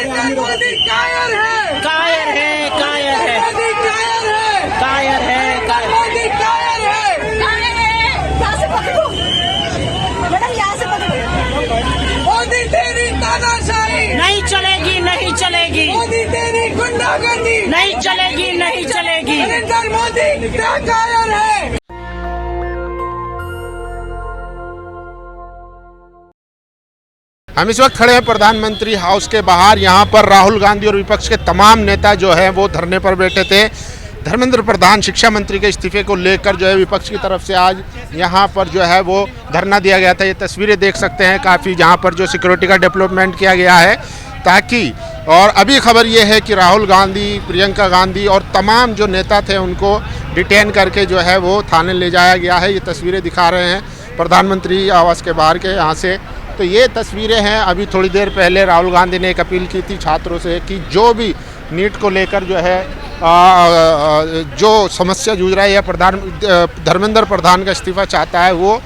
नरेंद्र मोदी कायर है, कायर है, कायर है, मोदी कायर है, कायर है, कायर मोदी कायर है, यहाँ से पकड़ो मैडम, यहाँ से पकड़ो। मोदी तेरी तानाशाही नहीं चलेगी, नहीं चलेगी, मोदी तेरी गुंडागर्दी नहीं चलेगी, नहीं चलेगी। नरेंद्र मोदी क्या कायर है। हम इस वक्त खड़े हैं प्रधानमंत्री हाउस के बाहर। यहाँ पर राहुल गांधी और विपक्ष के तमाम नेता जो है वो धरने पर बैठे थे। धर्मेंद्र प्रधान शिक्षा मंत्री के इस्तीफे को लेकर जो है विपक्ष की तरफ से आज यहाँ पर जो है वो धरना दिया गया था। ये तस्वीरें देख सकते हैं काफ़ी, जहाँ पर जो सिक्योरिटी का डेवलपमेंट किया गया है ताकि, और अभी खबर ये है कि राहुल गांधी, प्रियंका गांधी और तमाम जो नेता थे उनको डिटेन करके जो है वो थाने ले जाया गया है। ये तस्वीरें दिखा रहे हैं प्रधानमंत्री आवास के बाहर के यहाँ से। तो ये तस्वीरें हैं। अभी थोड़ी देर पहले राहुल गांधी ने एक अपील की थी छात्रों से कि जो भी नीट को लेकर जो है जो समस्या जूझ रहा है या धर्मेंद्र प्रधान का इस्तीफा चाहता है वो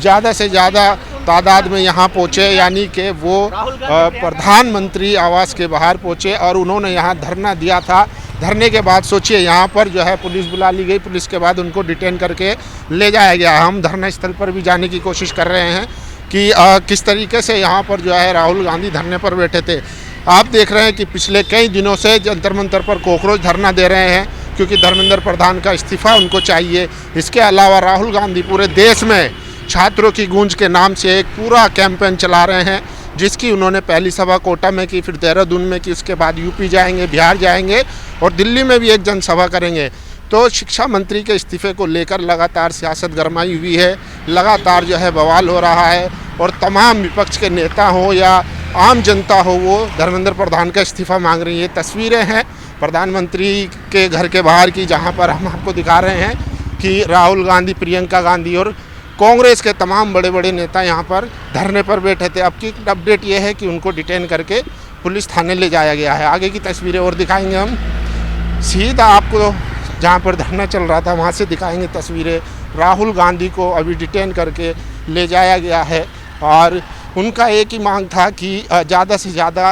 ज़्यादा से ज़्यादा तादाद में यहाँ पहुँचे, यानी कि वो प्रधानमंत्री आवास के बाहर पहुँचे और उन्होंने यहाँ धरना दिया था। धरने के बाद सोचिए यहाँ पर जो है पुलिस बुला ली गई, पुलिस के बाद उनको डिटेन करके ले जाया गया। हम धरना स्थल पर भी जाने की कोशिश कर रहे हैं कि किस तरीके से यहाँ पर जो है राहुल गांधी धरने पर बैठे थे। आप देख रहे हैं कि पिछले कई दिनों से जंतर मंतर पर कॉकरोच धरना दे रहे हैं क्योंकि धर्मेंद्र प्रधान का इस्तीफा उनको चाहिए। इसके अलावा राहुल गांधी पूरे देश में छात्रों की गूंज के नाम से एक पूरा कैंपेन चला रहे हैं, जिसकी उन्होंने पहली सभा कोटा में की, फिर देहरादून में की, उसके बाद यूपी जाएंगे, बिहार जाएंगे और दिल्ली में भी एक जनसभा करेंगे। तो शिक्षा मंत्री के इस्तीफे को लेकर लगातार सियासत गरमाई हुई है, लगातार जो है बवाल हो रहा है और तमाम विपक्ष के नेता हो या आम जनता हो वो धर्मेंद्र प्रधान का इस्तीफा मांग रही है। तस्वीरें हैं प्रधानमंत्री के घर के बाहर की, जहां पर हम आपको दिखा रहे हैं कि राहुल गांधी, प्रियंका गांधी और कांग्रेस के तमाम बड़े बड़े नेता यहां पर धरने पर बैठे थे। अब की अपडेट ये है कि उनको डिटेन करके पुलिस थाने ले जाया गया है। आगे की तस्वीरें और दिखाएंगे हम, सीधा आपको जहाँ पर धरना चल रहा था वहाँ से दिखाएंगे तस्वीरें। राहुल गांधी को अभी डिटेन करके ले जाया गया है और उनका एक ही मांग था कि ज़्यादा से ज़्यादा,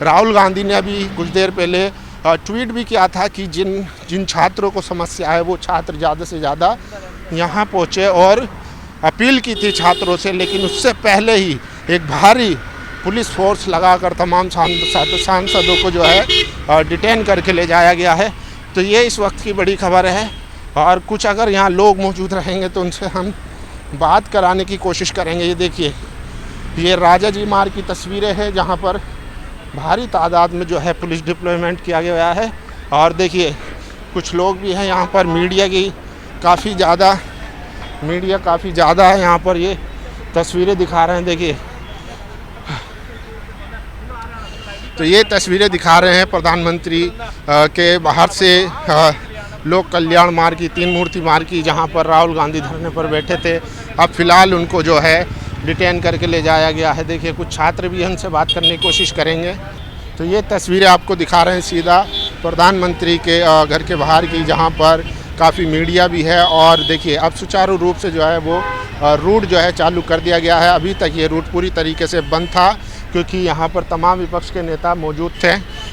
राहुल गांधी ने अभी कुछ देर पहले ट्वीट भी किया था कि जिन छात्रों को समस्या है वो छात्र ज़्यादा से ज़्यादा यहाँ पहुँचे और अपील की थी छात्रों से। लेकिन उससे पहले ही एक भारी पुलिस फोर्स लगाकर तमाम सांसदों को जो है डिटेन करके ले जाया गया है। तो ये इस वक्त की बड़ी खबर है और कुछ अगर यहाँ लोग मौजूद रहेंगे तो उनसे हम बात कराने की कोशिश करेंगे। ये देखिए, ये राजा जी मार्ग की तस्वीरें हैं जहाँ पर भारी तादाद में जो है पुलिस डिप्लॉयमेंट किया गया है और देखिए कुछ लोग भी हैं यहाँ पर। मीडिया काफ़ी ज़्यादा है यहाँ पर। ये तस्वीरें दिखा रहे हैं, देखिए तो ये तस्वीरें दिखा रहे हैं प्रधानमंत्री के बाहर से लोक कल्याण मार्ग की, तीन मूर्ति मार्ग की, जहाँ पर राहुल गांधी धरने पर बैठे थे। अब फिलहाल उनको जो है डिटेन करके ले जाया गया है। देखिए कुछ छात्र भी हमसे बात करने की कोशिश करेंगे। तो ये तस्वीरें आपको दिखा रहे हैं सीधा प्रधानमंत्री के घर के बाहर की, जहाँ पर काफ़ी मीडिया भी है और देखिए अब सुचारू रूप से जो है वो रूट जो है चालू कर दिया गया है। अभी तक ये रूट पूरी तरीके से बंद था क्योंकि यहाँ पर तमाम विपक्ष के नेता मौजूद थे।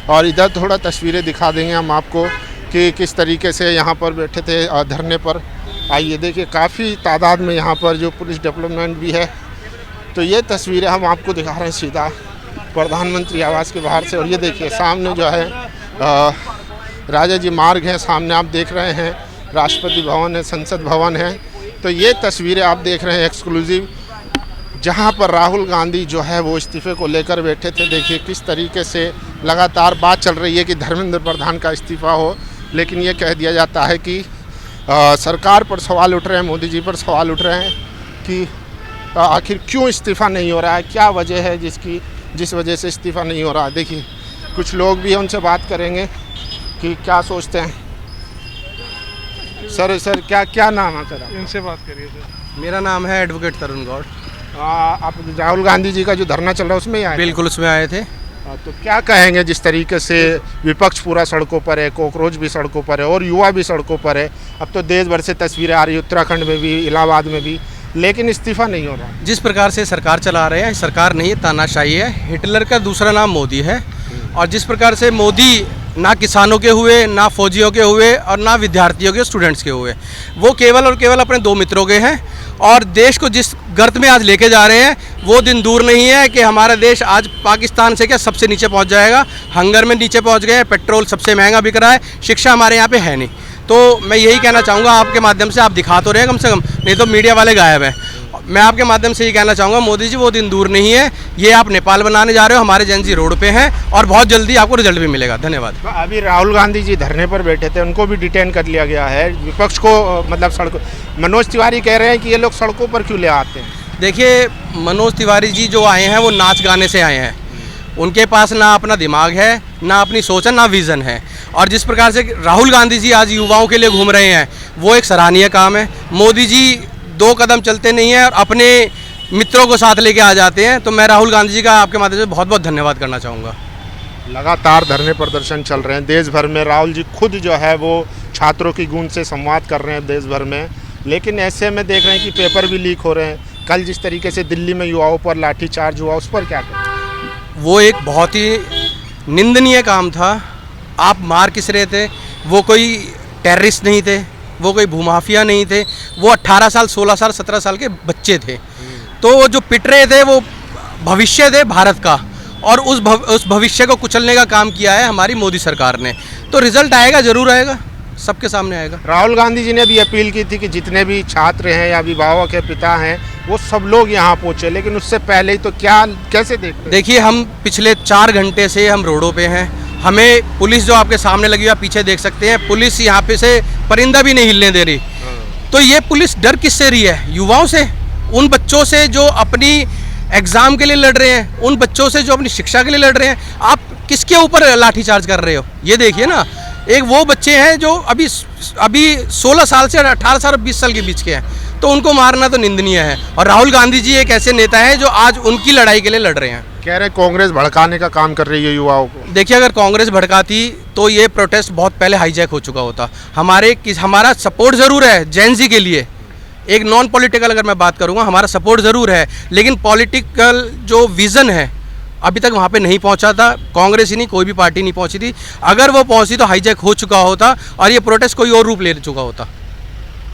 और इधर थोड़ा तस्वीरें दिखा देंगे हम आपको कि किस तरीके से यहाँ पर बैठे थे धरने पर। आइए देखिए, काफ़ी तादाद में यहाँ पर जो पुलिस डेवलपमेंट भी है। तो ये तस्वीरें हम आपको दिखा रहे हैं सीधा प्रधानमंत्री आवास के बाहर से। और ये देखिए सामने जो है राजा जी मार्ग है, सामने आप देख रहे हैं राष्ट्रपति भवन है, संसद भवन है। तो ये तस्वीरें आप देख रहे हैं एक्सक्लूसिव, जहां पर राहुल गांधी जो है वो इस्तीफे को लेकर बैठे थे। देखिए किस तरीके से लगातार बात चल रही है कि धर्मेंद्र प्रधान का इस्तीफा हो, लेकिन ये कह दिया जाता है कि सरकार पर सवाल उठ रहे हैं, मोदी जी पर सवाल उठ रहे हैं कि आखिर क्यों इस्तीफ़ा नहीं हो रहा है, क्या वजह है जिस वजह से इस्तीफ़ा नहीं हो रहा है। देखिए कुछ लोग भी उनसे बात करेंगे कि क्या सोचते हैं। सर क्या नाम है सर? इनसे बात करिए सर। मेरा नाम है एडवोकेट तरुण गौड़। आप राहुल गांधी जी का जो धरना चल रहा है उसमें ही आए? बिल्कुल उसमें आए थे। तो क्या कहेंगे जिस तरीके से विपक्ष पूरा सड़कों पर है, कॉकरोच भी सड़कों पर है और युवा भी सड़कों पर है। अब तो देश भर से तस्वीरें आ रही है, उत्तराखंड में भी, इलाहाबाद में भी। लेकिन इस्तीफा नहीं हो रहा। जिस प्रकार से सरकार चला रहे हैं, सरकार नहीं है, तानाशाही है। हिटलर का दूसरा नाम मोदी है। और जिस प्रकार से मोदी ना किसानों के हुए, ना फौजियों के हुए और ना विद्यार्थियों के, स्टूडेंट्स के हुए, वो केवल और केवल अपने दो मित्रों के हैं। और देश को जिस गर्त में आज लेके जा रहे हैं, वो दिन दूर नहीं है कि हमारा देश आज पाकिस्तान से क्या सबसे नीचे पहुंच जाएगा। हंगर में नीचे पहुंच गए, पेट्रोल सबसे महंगा बिक रहा है, शिक्षा हमारे यहाँ पे है नहीं। तो मैं यही कहना चाहूँगा, आपके माध्यम से, आप दिखा तो रहे हैं कम से कम, नहीं तो मीडिया वाले गायब हैं। मैं आपके माध्यम से ये कहना चाहूँगा, मोदी जी वो दिन दूर नहीं है। ये आप नेपाल बनाने जा रहे हो, हमारे जेन जी रोड पे हैं और बहुत जल्दी आपको रिजल्ट भी मिलेगा। धन्यवाद। अभी राहुल गांधी जी धरने पर बैठे थे, उनको भी डिटेन कर लिया गया है। विपक्ष को मतलब सड़कों, मनोज तिवारी कह रहे हैं कि ये लोग सड़कों पर क्यों ले आते हैं। देखिए, मनोज तिवारी जी जो आए हैं वो नाच गाने से आए हैं। उनके पास ना अपना दिमाग है, ना अपनी सोच है, ना विज़न है। और जिस प्रकार से राहुल गांधी जी आज युवाओं के लिए घूम रहे हैं, वो एक सराहनीय काम है। मोदी जी दो कदम चलते नहीं हैं और अपने मित्रों को साथ लेके आ जाते हैं। तो मैं राहुल गांधी जी का आपके माध्यम से बहुत बहुत धन्यवाद करना चाहूँगा। लगातार धरने प्रदर्शन चल रहे हैं देश भर में। राहुल जी खुद जो है वो छात्रों की गूंज से संवाद कर रहे हैं देश भर में। लेकिन ऐसे में देख रहे हैं कि पेपर भी लीक हो रहे हैं। कल जिस तरीके से दिल्ली में युवाओं पर लाठीचार्ज हुआ, उस पर क्या करें। वो एक बहुत ही निंदनीय काम था। आप मार किस रहे थे? वो कोई टेररिस्ट नहीं थे, वो कोई भूमाफिया नहीं थे, वो 18 साल, 16 साल, 17 साल के बच्चे थे। तो वो जो पिट रहे थे वो भविष्य थे भारत का, और उस भविष्य को कुचलने का काम किया है हमारी मोदी सरकार ने। तो रिजल्ट आएगा, जरूर आएगा, सबके सामने आएगा। राहुल गांधी जी ने भी अपील की थी कि जितने भी छात्र हैं या अभिभावक के पिता हैं, वो सब लोग यहाँ पहुँचे। लेकिन उससे पहले ही तो क्या, कैसे देखते हैं? देखिए, हम पिछले 4 घंटे से हम रोडों पे हैं। हमें पुलिस जो आपके सामने लगी हुई, आप पीछे देख सकते हैं, पुलिस यहाँ पे से परिंदा भी नहीं हिलने दे रही। तो ये पुलिस डर किससे रही है? युवाओं से, उन बच्चों से जो अपनी एग्ज़ाम के लिए लड़ रहे हैं, उन बच्चों से जो अपनी शिक्षा के लिए लड़ रहे हैं। आप किसके ऊपर लाठीचार्ज कर रहे हो? ये देखिए ना, एक वो बच्चे हैं जो अभी 16 साल से 18 साल और 20 साल के बीच के हैं, तो उनको मारना तो निंदनीय है। और राहुल गांधी जी एक ऐसे नेता हैं जो आज उनकी लड़ाई के लिए लड़ रहे हैं। कह रहे कांग्रेस भड़काने का काम कर रही है युवाओं को। देखिए, अगर कांग्रेस भड़काती तो ये प्रोटेस्ट बहुत पहले हाईजैक हो चुका होता। हमारा सपोर्ट ज़रूर है जेन जी के लिए। एक नॉन पॉलिटिकल अगर मैं बात करूँगा, हमारा सपोर्ट ज़रूर है, लेकिन पॉलिटिकल जो विज़न है अभी तक वहाँ पे नहीं पहुँचा था। कांग्रेस ही नहीं, कोई भी पार्टी नहीं पहुँची थी। अगर वो पहुँची तो हाईजैक हो चुका होता और ये प्रोटेस्ट कोई और रूप ले चुका होता।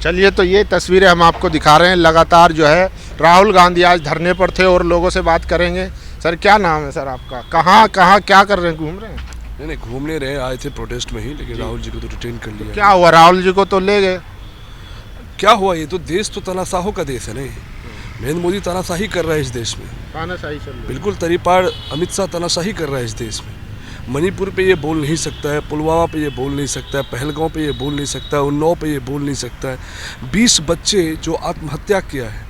चलिए, तो ये तस्वीरें हम आपको दिखा रहे हैं। लगातार जो है राहुल गांधी आज धरने पर थे और लोगों से बात करेंगे। सर, क्या नाम है सर आपका? कहाँ क्या कर रहे हैं? घूम रहे हैं? नहीं, घूमने रहे, आए थे प्रोटेस्ट में ही, लेकिन राहुल जी को तो डिटेन कर लिया। क्या हुआ? राहुल जी को तो ले गए। क्या हुआ? ये तो देश तो तानाशाहों का देश है। नहीं, नरेंद्र मोदी तानाशाही कर रहा है इस देश में। तानाशाही चल रही है। बिल्कुल, तरीपाड़ अमित शाह तानाशाही कर रहा है इस देश में। मणिपुर पे ये बोल नहीं सकता है, पुलवामा पे ये बोल नहीं सकता है, पहलगांव पे ये बोल नहीं सकता है, उन्नाव पे ये बोल नहीं सकता है। 20 बच्चे जो आत्महत्या किया है,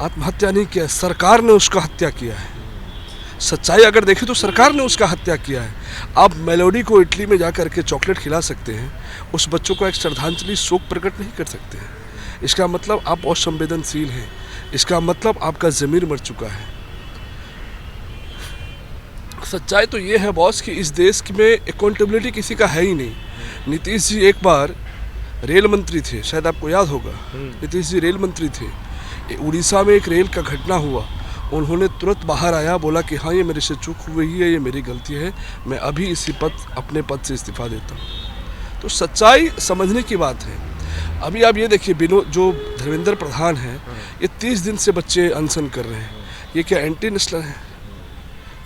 आत्महत्या नहीं किया, सरकार ने उसका हत्या किया है। सच्चाई अगर देखें तो सरकार ने उसका हत्या किया है। आप मेलोडी को इटली में जा कर के चॉकलेट खिला सकते हैं, उस बच्चों को एक श्रद्धांजलि, शोक प्रकट नहीं कर सकते हैं। इसका मतलब आप बहुत संवेदनशील हैं। इसका मतलब आपका ज़मीर मर चुका है। सच्चाई तो ये है बॉस कि इस देश में अकाउंटेबिलिटी किसी का है ही नहीं। नीतीश जी एक बार रेल मंत्री थे, शायद आपको याद होगा। नीतीश जी रेल मंत्री थे। उड़ीसा में एक रेल का घटना हुआ, उन्होंने तुरंत बाहर आया, बोला कि हाँ, ये मेरे से चूक हुई है, ये मेरी गलती है, मैं अभी अपने पद से इस्तीफा देता हूँ। तो सच्चाई समझने की बात है। अभी आप ये देखिए, जो धर्मेंद्र प्रधान हैं, ये 30 दिन से बच्चे अनशन कर रहे हैं। ये क्या एंटी नेशनल है?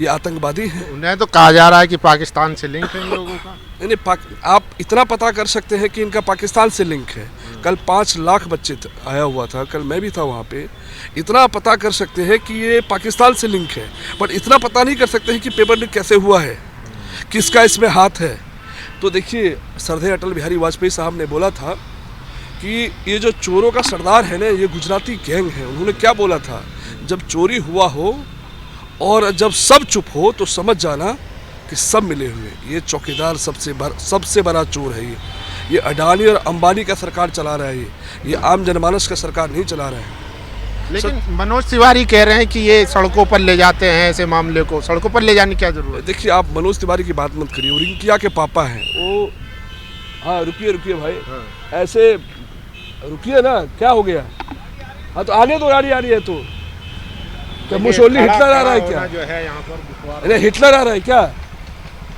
ये आतंकवादी हैं। उन्हें तो कहा जा रहा है कि पाकिस्तान से लिंक है इन लोगों का। नहीं, आप इतना पता कर सकते हैं कि इनका पाकिस्तान से लिंक है। कल 5 लाख बच्चे आया हुआ था, कल मैं भी था वहाँ पे। इतना पता कर सकते हैं कि ये पाकिस्तान से लिंक है, बट इतना पता नहीं कर सकते हैं कि पेपर लीक कैसे हुआ है, किसका इसमें हाथ है। तो देखिए, श्रद्धेय अटल बिहारी वाजपेयी साहब ने बोला था कि ये जो चोरों का सरदार है ना, ये गुजराती गैंग है। उन्होंने क्या बोला था? जब चोरी हुआ हो और जब सब चुप हो तो समझ जाना कि सब मिले हुए। ये चौकीदार सबसे बड़ा चोर है। ये अडानी और अंबानी का सरकार चला रहा है। ये आम जनमानस का सरकार नहीं चला रहा है। लेकिन मनोज तिवारी कह रहे हैं कि ये सड़कों पर ले जाते हैं, ऐसे मामले को सड़कों पर ले जाने की क्या जरूरत है? देखिए, आप मनोज तिवारी की बात मत करिए। रिंकिया के पापा हैं वो। हाँ, रुकिए भाई। ऐसे रुकिए ना, क्या हो गया? हाँ तो आने दो, यारी है तो क्या मुसोलिनी हिटलर आ रहा है क्या? जो है यहाँ पर अरे हिटलर आ रहा है क्या?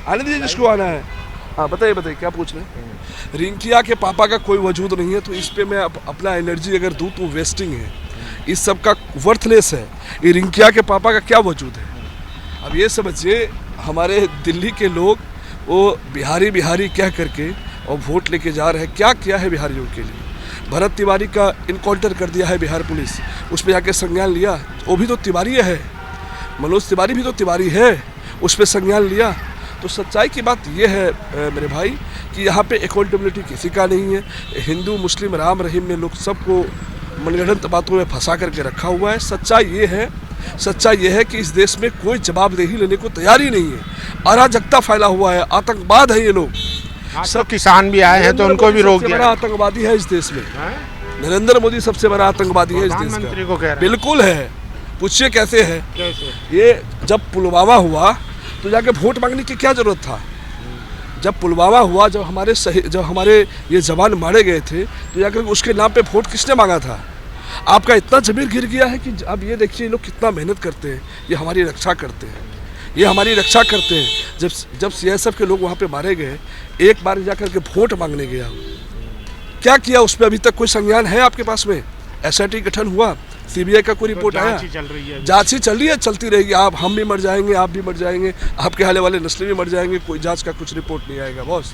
आने दीजिए जिसको आना है। हाँ बताइए बताइए क्या पूछ रहे हैं? रिंकिया के पापा का कोई वजूद नहीं है, तो इस पे मैं अपना एनर्जी अगर दूँ तो वेस्टिंग है, इस सब का वर्थलेस है। ये रिंकिया के पापा का क्या वजूद है? अब ये समझिए हमारे दिल्ली के लोग वो बिहारी बिहारी कह करके और वोट लेके जा रहे हैं। क्या किया है बिहारियों के लिए? भरत तिवारी का इनकाउंटर कर दिया है बिहार पुलिस, उस पर जाके संज्ञान लिया, वो भी तो तिवारी है, मनोज तिवारी भी तो तिवारी है, उस पर संज्ञान लिया। तो सच्चाई की बात ये है मेरे भाई कि यहाँ पे अकाउंटेबिलिटी किसी का नहीं है। हिंदू मुस्लिम राम रहीम ने लोग सबको मनगढ़ंत बातों में फंसा करके रखा हुआ है। सच्चाई ये है कि इस देश में कोई जवाबदेही लेने को तैयार ही नहीं है। अराजकता फैला हुआ है, आतंकवाद है ये लोग। सब किसान भी आए हैं तो उनको भी रोक दिया। बड़ा आतंकवादी है इस देश में, नरेंद्र मोदी सबसे बड़ा आतंकवादी है इस देश प्रधानमंत्री का। को कह रहे हैं। बिल्कुल है, पूछिए कैसे है। कैसे? ये जब पुलवामा हुआ तो जाके वोट मांगने की क्या जरूरत था? जब पुलवामा हुआ, जब हमारे ये जवान मारे गए थे, तो जाकर उसके नाम पे वोट किसने मांगा था? आपका इतना जमीर गिर गया है कि अब ये देखिए लोग कितना मेहनत करते हैं, ये हमारी रक्षा करते हैं, जब CSF के लोग वहाँ पे मारे गए, एक बार जाकर के वोट मांगने गया, क्या किया उस पर? अभी तक कोई संज्ञान है आपके पास में? SIT गठन हुआ, CBI का कोई रिपोर्ट आया? जांच ही चल रही है। जांच ही चल रही है, चलती रहेगी। हम भी मर जाएंगे, आप भी मर जाएंगे, आपके हाले वाले नस्लें भी मर जाएंगे, कोई जांच का कुछ रिपोर्ट नहीं आएगा बॉस।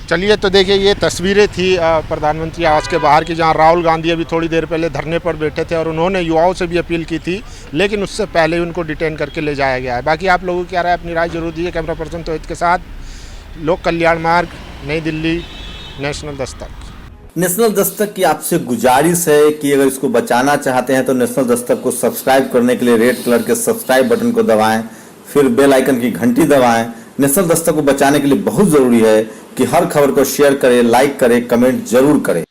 चलिए तो देखिए ये तस्वीरें थी प्रधानमंत्री आवास के बाहर की, जहां राहुल गांधी अभी थोड़ी देर पहले धरने पर बैठे थे और उन्होंने युवाओं से भी अपील की थी, लेकिन उससे पहले ही उनको डिटेन करके ले जाया गया है। बाकी आप लोगों की क्या राय, अपनी राय जरूर दीजिए। कैमरा पर्सन तोहिद के साथ, लोक कल्याण मार्ग, नई दिल्ली, नेशनल दस्तक। नेशनल दस्तक की आपसे गुजारिश है कि अगर इसको बचाना चाहते हैं तो नेशनल दस्तक को सब्सक्राइब करने के लिए रेड कलर के सब्सक्राइब बटन को दबाएं, फिर बेल आइकन की घंटी दबाएं। नेशनल दस्तक को बचाने के लिए बहुत जरूरी है कि हर खबर को शेयर करें, लाइक करें, कमेंट जरूर करें।